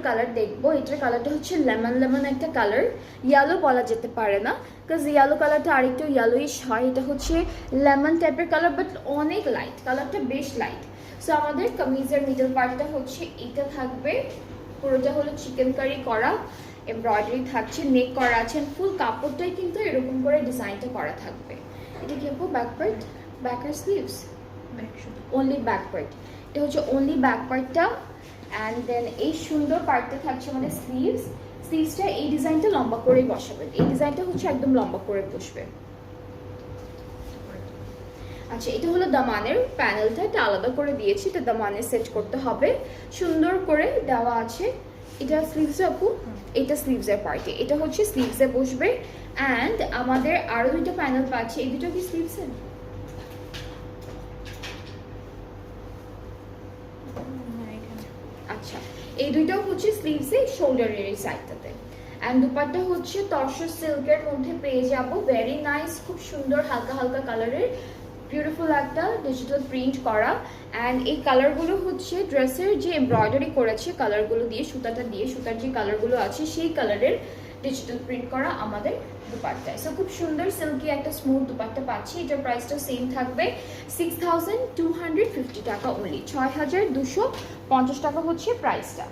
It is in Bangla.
কালার দেখবো। এটার কালারটা হচ্ছে লেমন লেমন একটা কালার, ইয়েলো বলা যেতে পারে না, বিকজ ইয়েলো কালারটা আরেকটু ইয়েলোইশ হয়। এটা হচ্ছে লেমন টাইপের কালার, বাট অনেক লাইট, কালারটা বেশ লাইট। সো আমাদের কামিজের মিডল পার্টটা হচ্ছে এটা থাকবে, পুরোটা হলো চিকেন কারি করা, এমব্রয়ডারি থাকছে, নেক করা আছে, ফুল কাপড়টাই কিন্তু এরকম করে ডিজাইনটা করা থাকবে। এটা কি আপু ব্যাক পার্ট, ব্যাক আর স্লিভস? অনলি ব্যাক পার্ট, এটা হচ্ছে অনলি ব্যাক পার্টটা। অ্যান্ড দেন এই সুন্দর পার্টটা থাকছে মানে স্লিভস। স্লিভসটা এই ডিজাইনটা লম্বা করেই বসাবেন, এই ডিজাইনটা হচ্ছে একদম লম্বা করে বসবে। আচ্ছা, এটা হলো দামানের প্যানেলটা, এটা আলাদা করে দিয়েছি, এটা দামানে সেট করতে হবে, সুন্দর করে দেওয়া আছে। এটা স্লিভসে আপু, এটা স্লিভসের পার্টে, এটা হচ্ছে স্লিভসে বসবে। অ্যান্ড আমাদের আরও দুইটা প্যানেল পাচ্ছে, এই দুটো কি স্লিভসে? আচ্ছা, এই দুইটাও হচ্ছে স্লিভসে, শোল্ডারের এই সাইডটাতে। অ্যান্ড দুপাট্টা হচ্ছে তসর সিল্কের মধ্যে পেয়ে যাব, ভেরি নাইস, খুব সুন্দর হালকা হালকা কালারের, বিউটিফুল একটা ডিজিটাল প্রিন্ট করা। অ্যান্ড এই কালারগুলো হচ্ছে ড্রেসের যে এমব্রয়ডারি করেছে কালারগুলো দিয়ে, সুতাটা দিয়ে, সুতার যে কালারগুলো আছে সেই কালারের ডিজিটাল প্রিন্ট করা আমাদের দুপাট্টায়। সো খুব সুন্দর সিল্কি একটা স্মুথ দুপাট্টা পাচ্ছি। এটার প্রাইসটা সেম থাকবে 6250 টাকা অনলি, 6250 টাকা হচ্ছে প্রাইসটা।